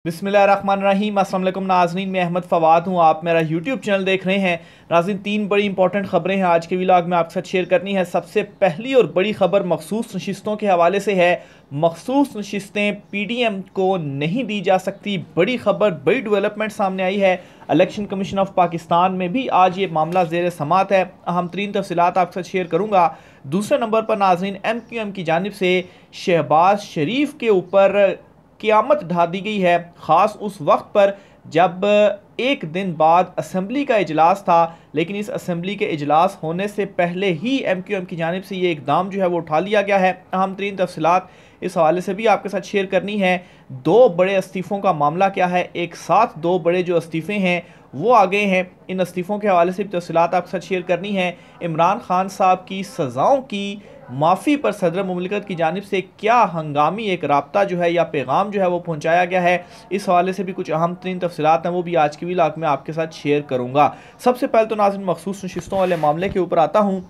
बिस्मिल्लाहिर्रहमानिर्रहीम। अस्सलाम वालेकुम नाज़रीन, मैं अहमद फ़वाद हूँ। आप मेरा यूट्यूब चैनल देख रहे हैं। नाज़रीन, तीन बड़ी इंपॉर्टेंट ख़बरें हैं आज के व्लॉग में आपके साथ शेयर करनी है। सबसे पहली और बड़ी ख़बर मखसूस नशिस्तों के हवाले से है। मखसूस नशिस्तें PDM को नहीं दी जा सकती। बड़ी ख़बर, बड़ी डेवलपमेंट सामने आई है। इलेक्शन कमीशन ऑफ पाकिस्तान में भी आज ये मामला ज़ेर समात है। अहम तरीन तफसीलात आपके साथ शेयर करूँगा। दूसरे नंबर पर नाज़रीन, MQM की जानिब से शहबाज शरीफ के ऊपर क़यामत ढा दी गई है, ख़ास उस वक्त पर जब एक दिन बाद असम्बली का इजलास था, लेकिन इस असम्बली के इजलास होने से पहले ही MQM की जानिब से ये इकदाम जो है वो उठा लिया गया है। अहम तरीन तफसीलात इस हवाले से भी आपके साथ शेयर करनी है। दो बड़े इस्तीफ़ों का मामला क्या है, एक साथ दो बड़े जो इस्तीफ़े हैं वो आ गए हैं। इन इस्तीफ़ों के हवाले से भी तफसीलात आपके साथ शेयर करनी है। इमरान खान साहब की सज़ाओं की माफ़ी पर सदर मुमलिकत की जानिब से क्या हंगामी एक राब्ता जो है या पैगाम जो है वो पहुँचाया गया है, इस हवाले से भी कुछ अहम तरीन तफसीलात हैं, वो भी आज की व्लॉग में आपके साथ शेयर करूँगा। सबसे पहले तो नाज़रीन मखसूस नशिस्तों वाले मामले के ऊपर आता हूँ।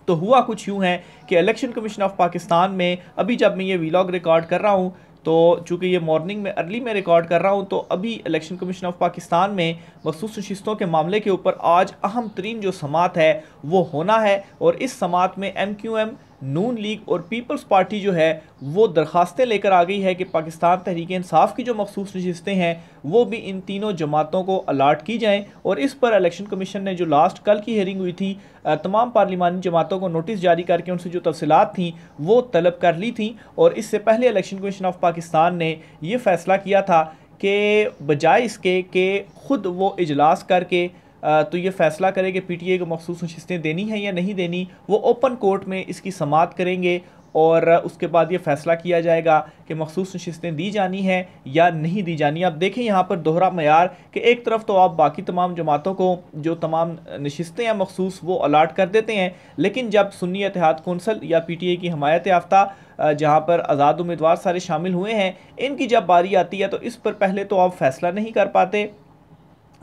तो हुआ कुछ यूँ है कि इलेक्शन कमीशन ऑफ पाकिस्तान में अभी जब मैं ये व्लॉग रिकॉर्ड कर रहा हूँ, तो चूँकि ये मॉर्निंग में अर्ली में रिकॉर्ड कर रहा हूँ, तो अभी इलेक्शन कमीशन ऑफ पाकिस्तान में मखसूस नशिस्तों के मामले के ऊपर आज अहम तरीन जो समात है वो होना है। और इस समात में MQM, नून लीग और पीपल्स पार्टी जो है वो दरख्वास्तें लेकर आ गई है कि पाकिस्तान तहरीक इंसाफ की जो मखसूस नशिस्तें हैं वो भी इन तीनों जमातों को अलाट की जाएं। और इस पर इलेक्शन कमीशन ने जो लास्ट कल की हेयरिंग हुई थी, तमाम पार्लिमानी जमातों को नोटिस जारी करके उनसे जो तफसीलात थी वो तलब कर ली थी। और इससे पहले इलेक्शन कमीशन ऑफ पाकिस्तान ने ये फ़ैसला किया था कि बजाय इसके कि ख़ुद वो इजलास करके तो ये फ़ैसला करे कि PTI को मखसूस नशिस्तें देनी है या नहीं देनी, वो ओपन कोर्ट में इसकी समाअत करेंगे और उसके बाद ये फ़ैसला किया जाएगा कि मखसूस नशिस्तें दी जानी है या नहीं दी जानी। आप देखें यहाँ पर दोहरा मयार कि एक तरफ तो आप बाकी तमाम जमातों को जो तमाम नशिस्तें हैं मखसूस वो अलाट कर देते हैं, लेकिन जब सुन्नी इत्तेहाद कौंसल या PTI की हमायत याफ्ता जहाँ पर आज़ाद उम्मीदवार सारे शामिल हुए हैं, इनकी जब बारी आती है तो इस पर पहले तो आप फ़ैसला नहीं कर पाते।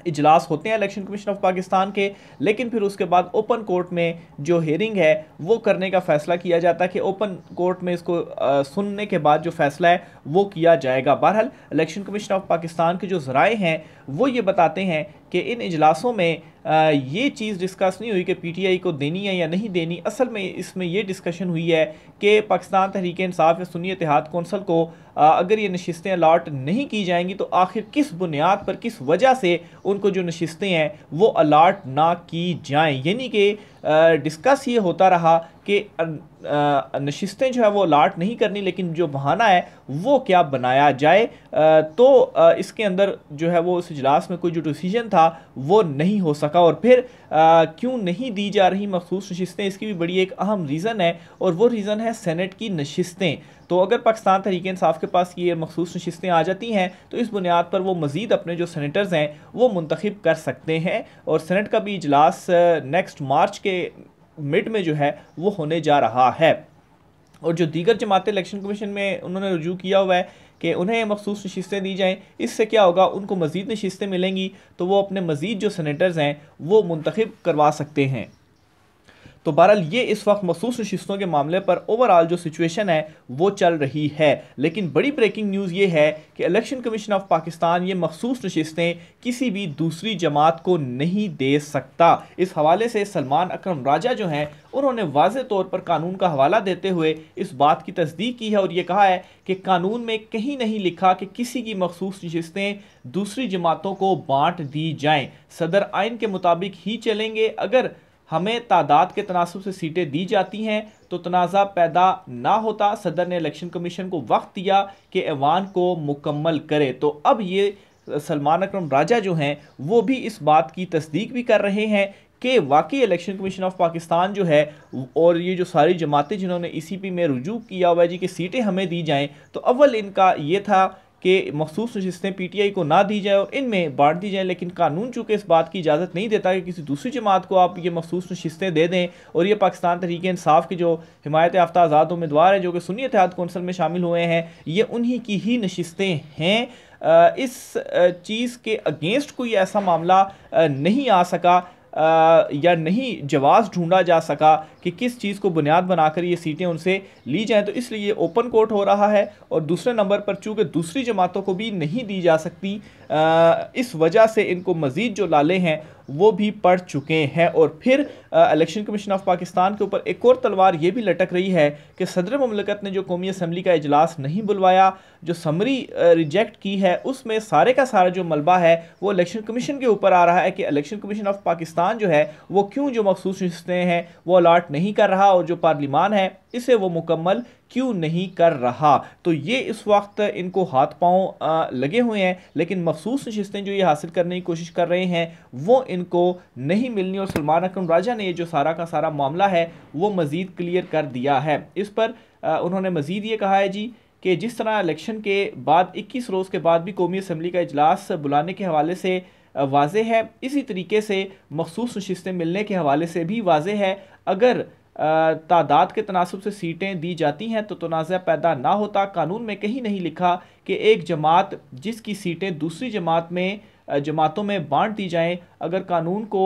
इजलास होते हैं इलेक्शन कमीशन ऑफ पाकिस्तान के, लेकिन फिर उसके बाद ओपन कोर्ट में जो हेयरिंग है वो करने का फ़ैसला किया जाता है कि ओपन कोर्ट में इसको सुनने के बाद जो फ़ैसला है वो किया जाएगा। बहरहाल इलेक्शन कमीशन ऑफ पाकिस्तान के जो ज़राए हैं वो ये बताते हैं कि इन इजलासों में ये चीज़ डिस्कस नहीं हुई कि PTI को देनी है या नहीं देनी। असल में इसमें ये डिस्कशन हुई है कि पाकिस्तान तहरीक इंसाफ या सुन्नी इत्तेहाद कौंसल को अगर ये नशिस्तें अलाट नहीं की जाएंगी तो आखिर किस बुनियाद पर, किस वजह से उनको जो नशिस्तें हैं वो अलाट ना की जाएं। यानी कि डिस्कस ये होता रहा कि नशिस्तें जो है वो अलाट नहीं करनी, लेकिन जो बहाना है वो क्या बनाया जाए। तो इसके अंदर जो है वो इस इजलास में कोई जो डिसीजन था वो नहीं हो सका। और फिर क्यों नहीं दी जा रही मखसूस नशिस्तें, इसकी भी बड़ी एक अहम रीज़न है, और वो रीज़न है सेनेट की नशिस्तें। तो अगर पाकिस्तान तहरीक इंसाफ के पास ये मखसूस नशिस्तें आ जाती हैं तो इस बुनियाद पर वो मज़ीद अपने जो सेनेटर्स हैं वो मुंतखब कर सकते हैं। और सेनेट का भी इजलास नेक्स्ट मार्च के मिड में जो है वो होने जा रहा है। और जो दीगर जमातें इलेक्शन कमीशन में उन्होंने रुजू किया हुआ है कि उन्हें मखसूस नशिस्तें दी जाएं, इससे क्या होगा, उनको मज़ीद नशिस्तें मिलेंगी तो वो अपने मज़ीद जो सेनेटर्स हैं वो मुंतखब करवा सकते हैं। तो बहरहाल ये इस वक्त मखसूस नशिस्तों के मामले पर ओवरऑल जो सिचुएशन है वो चल रही है। लेकिन बड़ी ब्रेकिंग न्यूज़ ये है कि इलेक्शन कमीशन ऑफ पाकिस्तान ये मखसूस नशिस्तें किसी भी दूसरी जमात को नहीं दे सकता। इस हवाले से सलमान अकरम राजा जो हैं उन्होंने वाज़े तौर पर कानून का हवाला देते हुए इस बात की तस्दीक की है और ये कहा है कि कानून में कहीं नहीं लिखा कि किसी की मखसूस नशिस्तें दूसरी जमातों को बांट दी जाएँ। सदर आइन के मुताबिक ही चलेंगे। अगर हमें तादाद के तनासब से सीटें दी जाती हैं तो तनाज़ा पैदा ना होता। सदर ने इलेक्शन कमीशन को वक्त दिया कि ऐवान को मुकम्मल करे। तो अब ये सलमान अकरम राजा जो हैं वो भी इस बात की तस्दीक भी कर रहे हैं कि वाकई इलेक्शन कमीशन ऑफ पाकिस्तान जो है और ये जो सारी जमातें जिन्होंने ECP में रुजू किया हुआ है जी कि सीटें हमें दी जाएँ, तो अव्वल इनका ये था कि मखसूस नशिस्तें PTI को ना दी जाए और इनमें बांट दी जाए, लेकिन कानून चूँकि इस बात की इजाज़त नहीं देता कि किसी दूसरी जमात को आप ये मखसूस नशिस्तें दे दें। और ये पाकिस्तान तहरीक इंसाफ के जो हिमायत याफ्ता आज़ाद उम्मीदवार हैं जो कि सुन्नी इत्तेहाद कौंसल में शामिल हुए हैं, ये उन्हीं की ही नशिस्तें हैं। इस चीज़ के अगेंस्ट कोई ऐसा मामला नहीं आ सका या नहीं जवाज़ ढूंढा जा सका कि किस चीज़ को बुनियाद बनाकर ये सीटें उनसे ली जाएं। तो इसलिए ये ओपन कोर्ट हो रहा है और दूसरे नंबर पर चूँकि दूसरी जमातों को भी नहीं दी जा सकती, इस वजह से इनको मज़ीद जो लाले हैं वो भी पड़ चुके हैं। और फिर इलेक्शन कमीशन ऑफ पाकिस्तान के ऊपर एक और तलवार ये भी लटक रही है कि सदर मुमलिकत ने जो कौमी असम्बली का इजलास नहीं बुलवाया, जो समरी रिजेक्ट की है, उसमें सारे का सारा जो मलबा है वो इलेक्शन कमीशन के ऊपर आ रहा है कि इलेक्शन कमीशन ऑफ पाकिस्तान जो है वो क्यों जो मखसूस नशिस्तें हैं वो अलाट नहीं कर रहा और जो पार्लिमान है इसे वो मुकम्मल क्यों नहीं कर रहा। तो ये इस वक्त इनको हाथ पांव लगे हुए हैं, लेकिन मखसूस नशिस्तें जो ये हासिल करने की कोशिश कर रहे हैं वो इनको नहीं मिलनी। और सलमान अकरम राजा ने ये जो सारा का सारा मामला है वो मज़ीद क्लियर कर दिया है। इस पर उन्होंने मज़ीद ये कहा है जी कि जिस तरह इलेक्शन के बाद 21 रोज़ के बाद भी कौमी असम्बली का इजलास बुलाने के हवाले से वाज़े है, इसी तरीके से मखसूस नशिस्तें मिलने के हवाले से भी वाज़े है। अगर तादाद के तनासब से सीटें दी जाती हैं तो तनाज़ा पैदा ना होता। कानून में कहीं नहीं लिखा कि एक जमात जिसकी सीटें दूसरी जमातों में बांट दी जाएं। अगर कानून को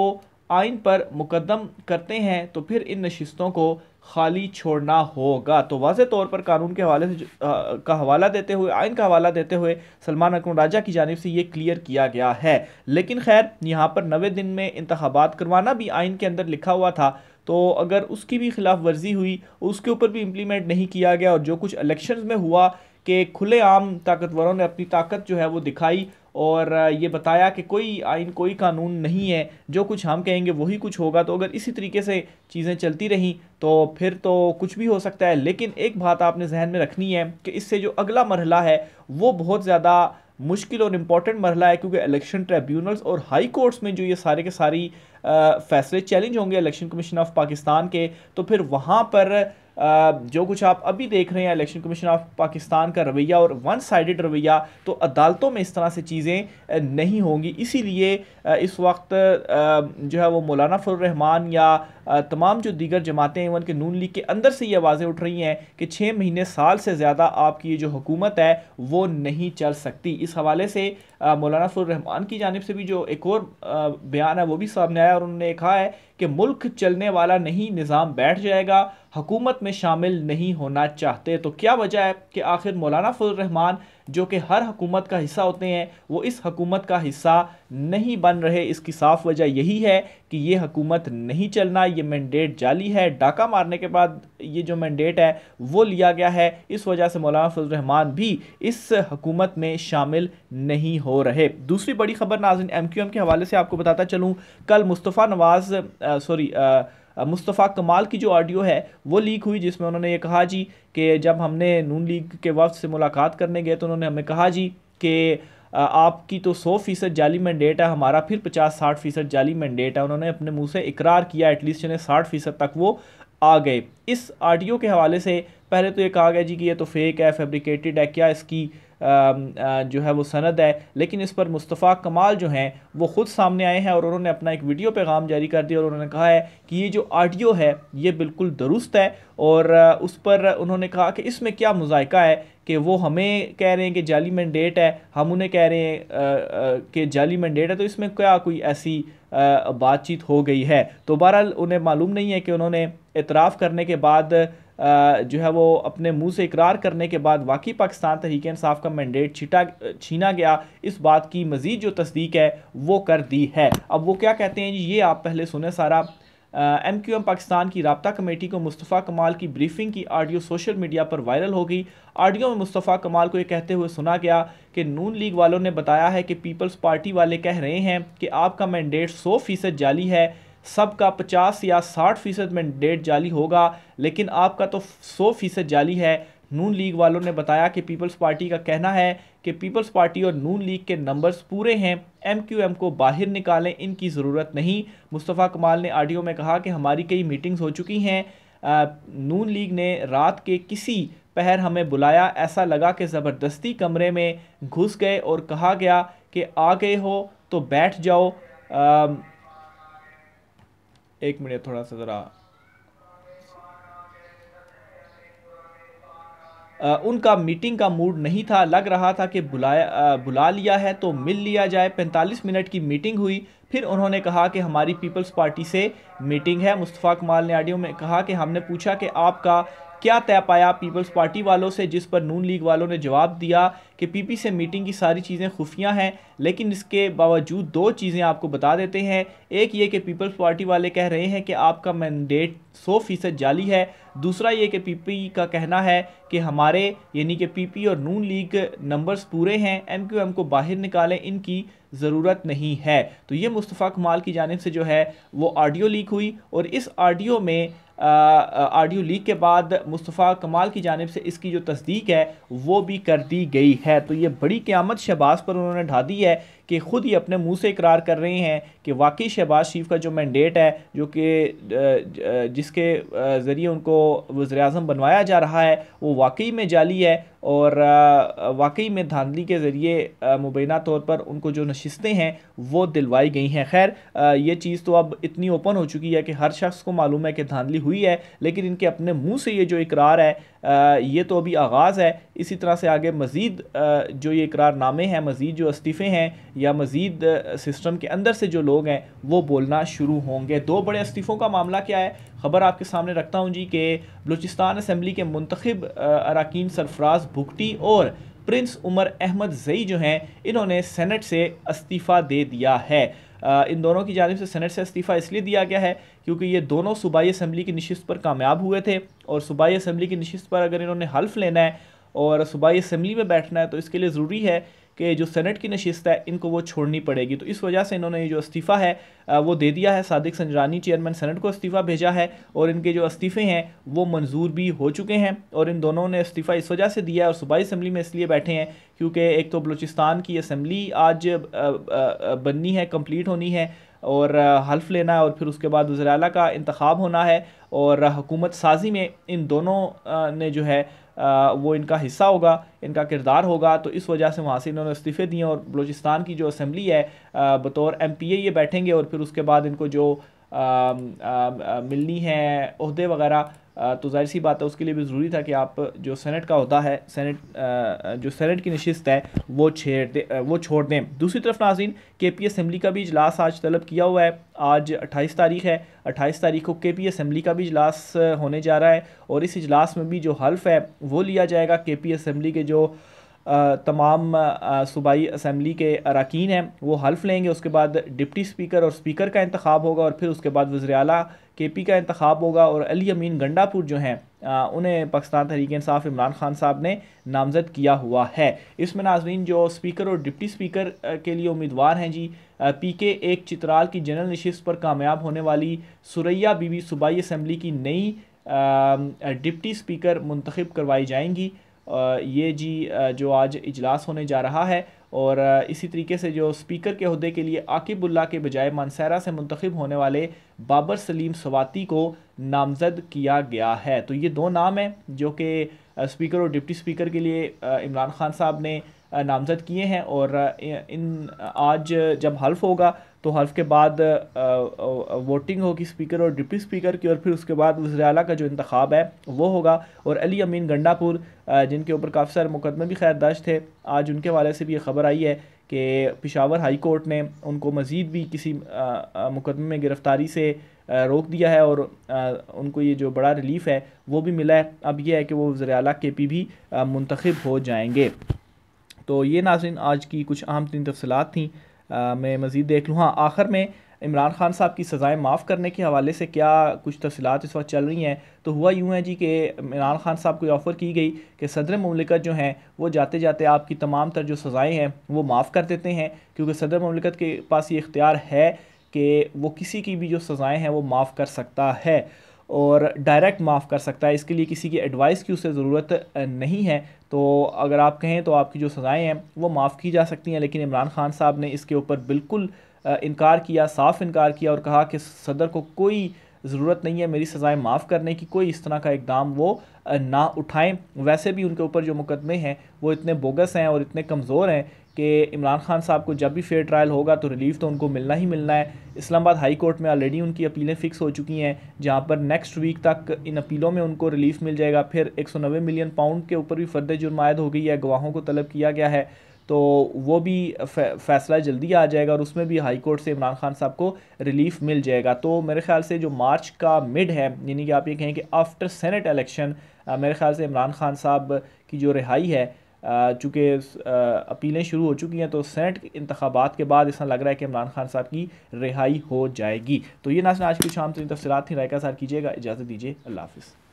आइन पर मुकद्दम करते हैं तो फिर इन नशिस्तों को खाली छोड़ना होगा। तो वाज़े तौर पर कानून के हवाले से का हवाला देते हुए, आइन का हवाला देते हुए सलमान अकरम राजा की जानिब से ये क्लियर किया गया है। लेकिन खैर यहाँ पर 90 दिन में इंतखाबात करवाना भी आइन के अंदर लिखा हुआ था, तो अगर उसकी भी खिलाफ वर्जी हुई, उसके ऊपर भी इम्प्लीमेंट नहीं किया गया और जो कुछ इलेक्शंस में हुआ कि खुलेआम ताकतवरों ने अपनी ताकत जो है वो दिखाई और ये बताया कि कोई आइन कोई कानून नहीं है, जो कुछ हम कहेंगे वही कुछ होगा। तो अगर इसी तरीके से चीज़ें चलती रहीं तो फिर तो कुछ भी हो सकता है। लेकिन एक बात आपने जहन में रखनी है कि इससे जो अगला मरहला है वो बहुत ज़्यादा मुश्किल और इम्पॉर्टेंट मरहला है, क्योंकि इलेक्शन ट्रिब्यूनल्स और हाई कोर्ट्स में जो ये सारे के सारी फैसले चैलेंज होंगे इलेक्शन कमीशन ऑफ पाकिस्तान के, तो फिर वहाँ पर जो कुछ आप अभी देख रहे हैं इलेक्शन कमीशन ऑफ पाकिस्तान का रवैया और वन साइडेड रवैया, तो अदालतों में इस तरह से चीज़ें नहीं होंगी। इसीलिए इस वक्त जो है वो मौलाना फजल रहमान या तमाम जो दीगर जमातें इवन के नून लीग के अंदर से ये आवाज़ें उठ रही हैं कि 6 महीने साल से ज़्यादा आपकी ये जो हुकूमत है वो नहीं चल सकती। इस हवाले से मौलाना फजल रहमान की जानिब से भी जो एक और बयान है वो भी सामने आया और उन्होंने कहा है कि मुल्क चलने वाला नहीं, निज़ाम बैठ जाएगा, हुकूमत में शामिल नहीं होना चाहते। तो क्या वजह है कि आखिर मौलाना फजल रहमान जो कि हर हुकूमत का हिस्सा होते हैं वो इस हुकूमत का हिस्सा नहीं बन रहे? इसकी साफ वजह यही है कि ये हुकूमत नहीं चलना, ये मैंडेट जाली है। डाका मारने के बाद ये जो मैंडेट है वो लिया गया है, इस वजह से मौलाना फजल रहमान भी इस हुकूमत में शामिल नहीं हो रहे। दूसरी बड़ी खबर नाज़रीन MQM के हवाले से आपको बताता चलूँ, कल मुस्तफ़ा कमाल की जो ऑडियो है वो लीक हुई, जिसमें उन्होंने ये कहा जी कि जब हमने नून लीग के वफ्द से मुलाकात करने गए तो उन्होंने हमें कहा जी कि आपकी तो 100% जाली मैंडेट है, हमारा फिर 50-60% जाली मैंडेट है। उन्होंने अपने मुंह से इकरार किया एटलीस्ट यानी 60% तक वो आ गए। इस ऑडियो के हवाले से पहले तो ये कहा गया जी कि ये तो फेक है, फैब्रिकेटेड है, क्या इसकी जो है वो सनद है। लेकिन इस पर मुस्तफ़ा कमाल जो हैं वो ख़ुद सामने आए हैं और उन्होंने अपना एक वीडियो पैगाम जारी कर दिया और उन्होंने कहा है कि ये जो ऑडियो है ये बिल्कुल दुरुस्त है। और उस पर उन्होंने कहा कि इसमें क्या मुज़ायका है कि वो हमें कह रहे हैं कि जाली मैंडेट है, हम उन्हें कह रहे हैं कि जाली मैंडेट है, तो इसमें क्या कोई ऐसी बातचीत हो गई है। तो बहरहाल उन्हें मालूम नहीं है कि उन्होंने इतराफ़ करने के बाद जो है वो अपने मुंह से इकरार करने के बाद वाकई पाकिस्तान तहरीक इंसाफ का मैंडेट छीना गया, इस बात की मज़ीद जो तस्दीक है वो कर दी है। अब वो क्या कहते हैं जी, ये आप पहले सुने सारा। MQM पाकिस्तान की राब्ता कमेटी को मुस्तफ़ा कमाल की ब्रीफिंग की ऑडियो सोशल मीडिया पर वायरल हो गई। ऑडियो में मुस्तफ़ा कमाल को ये कहते हुए सुना गया कि नून लीग वालों ने बताया है कि पीपल्स पार्टी वाले कह रहे हैं कि आपका मैंडेट 100% जाली है, सबका 50 या 60% मैंडेट जाली होगा, लेकिन आपका तो 100% जाली है। नून लीग वालों ने बताया कि पीपल्स पार्टी का कहना है कि पीपल्स पार्टी और नून लीग के नंबर्स पूरे हैं, MQM को बाहर निकालें, इनकी ज़रूरत नहीं। मुस्तफ़ा कमाल ने ऑडियो में कहा कि हमारी कई मीटिंग्स हो चुकी हैं, नून लीग ने रात के किसी पहर हमें बुलाया, ऐसा लगा कि ज़बरदस्ती कमरे में घुस गए और कहा गया कि आ गए हो तो बैठ जाओ। एक मिनट थोड़ा सा ज़रा उनका मीटिंग का मूड नहीं था। लग रहा था कि बुला लिया है तो मिल लिया जाए। 45 मिनट की मीटिंग हुई। फिर उन्होंने कहा कि हमारी पीपल्स पार्टी से मीटिंग है। मुस्तफ़ा कमाल ने ऑडियो में कहा कि हमने पूछा कि आपका क्या तय पाया पीपल्स पार्टी वालों से, जिस पर नून लीग वालों ने जवाब दिया कि पीपी से मीटिंग की सारी चीज़ें खुफिया हैं। लेकिन इसके बावजूद दो चीज़ें आपको बता देते हैं। एक ये कि पीपल्स पार्टी वाले कह रहे हैं कि आपका मैंडेट 100% जाली है। दूसरा ये कि पीपी का कहना है कि हमारे यानी कि पीपी और नून लीग नंबर्स पूरे हैं, एमक्यूएम को बाहर निकालें, इनकी ज़रूरत नहीं है। तो ये मुस्तफ़ा कमाल की जानिब से जो है वो ऑडियो लीक हुई और इस ऑडियो में ऑडियो लीक के बाद मुस्तफ़ा कमाल की जानिब से इसकी जो तस्दीक है वो भी कर दी गई है। तो ये बड़ी क़यामत शहबाज पर उन्होंने ढा दी है कि ख़ुद ही अपने मुंह से इकरार कर रहे हैं कि वाकई शहबाज शरीफ का जो मैंडेट है, जो कि जिसके ज़रिए उनको वज़ीर-ए-आज़म बनवाया जा रहा है, वो वाकई में जाली है और वाकई में धांधली के ज़रिए मुबैना तौर पर उनको जो नशिस्तें हैं वो दिलवाई गई हैं। खैर ये चीज़ तो अब इतनी ओपन हो चुकी है कि हर शख्स को मालूम है कि धांधली हुई है, लेकिन इनके अपने मुंह से ये जो इकरार है ये तो अभी आगाज़ है। इसी तरह से आगे मज़ीद जो ये इकरारनामे हैं, मज़ीद जो इस्तीफ़े हैं या मज़ीद सिस्टम के अंदर से जो लोग हैं वो बोलना शुरू होंगे। दो बड़े इस्तीफ़ों का मामला क्या है, ख़बर आपके सामने रखता हूँ जी कि बलूचिस्तान असम्बली के मुंतखब अरकान सरफराज भुगटी और प्रिंस उमर अहमद ज़ई जो हैं इन्होंने सेनेट से इस्तीफ़ा दे दिया है। इन दोनों की जानिब से सेनेट से इस्तीफ़ा इसलिए दिया गया है क्योंकि ये दोनों सूबाई असम्बली की नशिस्त पर कामयाब हुए थे और सूबाई असम्बली की नशिस्त पर अगर इन्होंने हल्फ लेना है और सूबाई असम्बली में बैठना है तो इसके लिए ज़रूरी है कि जो सेनेट की नशिस्त है इनको वो छोड़नी पड़ेगी। तो इस वजह से इन्होंने ये जो इस्तीफ़ा है वो दे दिया है। सादिक संजरानी चेयरमैन सेनेट को इस्तीफ़ा भेजा है और इनके जो इस्तीफ़े हैं वो मंजूर भी हो चुके हैं और इन दोनों ने इस्तीफ़ा इस वजह से दिया है और सूबाई असम्बली में इसलिए बैठे हैं क्योंकि एक तो बलूचिस्तान की असम्बली आज बननी है, कंप्लीट होनी है और हल्फ लेना है और फिर उसके बाद वज़ीर आला का इंतखाब होना है और हुकूमत साजी में इन दोनों ने जो है वो इनका हिस्सा होगा, इनका किरदार होगा। तो इस वजह से वहाँ से इन्होंने इस्तीफ़े दिए और बलूचिस्तान की जो असम्बली है बतौर MPA ये बैठेंगे और फिर उसके बाद इनको जो मिलनी है ओहदे वगैरह, तो जाहिर सी बात है उसके लिए भी ज़रूरी था कि आप जो सेनेट का होता है, जो सेनेट की नशिस्त है वो छोड़ दें। दूसरी तरफ नाज़रीन KP असम्बली का भी इजलास आज तलब किया हुआ है। आज 28 तारीख है, 28 तारीख को KP असम्बली का भी इजलास होने जा रहा है और इस इजलास में भी जो हल्फ है वो लिया जाएगा। KP असम्बली के जो तमाम सूबाई असम्बली के अरकान हैं वो हल्फ लेंगे। उसके बाद डिप्टी स्पीकर और स्पीकर का इंतखाब होगा और फिर उसके बाद वज़ीर आला KP का इंतखाब होगा और अली अमीन गंडापुर जो हैं उन्हें पाकिस्तान तहरीक इंसाफ इमरान खान साहब ने नामज़द किया हुआ है। इसमें नाज़रीन जो स्पीकर और डिप्टी स्पीकर के लिए उम्मीदवार हैं जी PK 1 चित्राल की जनरल नशिस्त पर कामयाब होने वाली सुरैया बीबी सूबाई असम्बली की नई डिप्टी स्पीकर मुंतखब करवाई जाएंगी। ये जी जो आज इजलास होने जा रहा है और इसी तरीके से जो स्पीकर के अहदे के लिए आकिबुल्ला के बजाय मानसहरा से मुंतखब होने वाले बाबर सलीम सवाती को नामज़द किया गया है। तो ये दो नाम हैं जो कि स्पीकर और डिप्टी स्पीकर के लिए इमरान खान साहब ने नामज़द किए हैं और इन आज जब हल्फ होगा तो हल्फ के बाद वोटिंग होगी स्पीकर और डिप्टी स्पीकर की और फिर उसके बाद वज़ीर आला का जो इंतखाब है वो होगा। और अली अमीन गंडापुर जिनके ऊपर काफ़ी सारे मुकदमे भी खैर दर्ज थे, आज उनके हवाले से भी ये खबर आई है कि पेशावर हाई कोर्ट ने उनको मज़ीद भी किसी मुकदमे में गिरफ़्तारी से रोक दिया है और उनको ये जो बड़ा रिलीफ़ है वो भी मिला है। अब यह है कि वो वज़ीर आला KP भी मुंतखब हो जाएंगे। तो ये नाज़रीन आज की कुछ अहम तीन तफसीलात थी। मैं मज़ीद देख लूँ। हाँ, आखिर में इमरान खान साहब की सज़ाएँ माफ़ करने के हवाले से क्या कुछ तफसीलात इस वक्त चल रही हैं। तो हुआ यूँ है जी कि इमरान खान साहब को ऑफ़र की गई कि सदर मुमलिकत जो हैं वो जाते जाते आपकी तमाम तर जो सज़ाएँ हैं वो माफ़ कर देते हैं, क्योंकि सदर मुमलिकत के पास ये इख्तियार है कि वो किसी की भी जो सज़ाएँ हैं वो माफ़ कर सकता है और डायरेक्ट माफ़ कर सकता है। इसके लिए किसी की एडवाइस की उसे ज़रूरत नहीं है। तो अगर आप कहें तो आपकी जो सज़ाएँ हैं वो माफ़ की जा सकती हैं, लेकिन इमरान खान साहब ने इसके ऊपर बिल्कुल इनकार किया, साफ़ इनकार किया और कहा कि सदर को कोई ज़रूरत नहीं है मेरी सज़ाएँ माफ़ करने की, कोई इस तरह का इकदाम वो ना उठाएं। वैसे भी उनके ऊपर जो मुकदमे हैं वो इतने बोगस हैं और इतने कमज़ोर हैं कि इमरान खान साहब को जब भी फेयर ट्रायल होगा तो रिलीफ तो उनको मिलना ही मिलना है। इस्लामाबाद हाई कोर्ट में ऑलरेडी उनकी अपीलें फ़िक्स हो चुकी हैं, जहां पर नेक्स्ट वीक तक इन अपीलों में उनको रिलीफ मिल जाएगा। फिर 190 मिलियन पाउंड के ऊपर भी फर्द जुर्म आयद हो गई है, गवाहों को तलब किया गया है, तो वो भी फ़ैसला जल्दी आ जाएगा और उसमें भी हाई कोर्ट से इमरान खान साहब को रिलीफ मिल जाएगा। तो मेरे ख्याल से जो मार्च का मिड है, यानी कि आप ये कहें कि आफ्टर सेनेट इलेक्शन, मेरे ख्याल से इमरान खान साहब की जो रिहाई है, चूँकि अपीलें शुरू हो चुकी हैं, तो सेनेट इंतखाबात के बाद ऐसा लग रहा है कि इमरान खान साहब की रिहाई हो जाएगी। तो ये नाज़रीन आज की शाम तरीन तफसीलात थी। राय का साथ कीजिएगा, इजाज़त दीजिए, अल्लाह हाफ़िज़।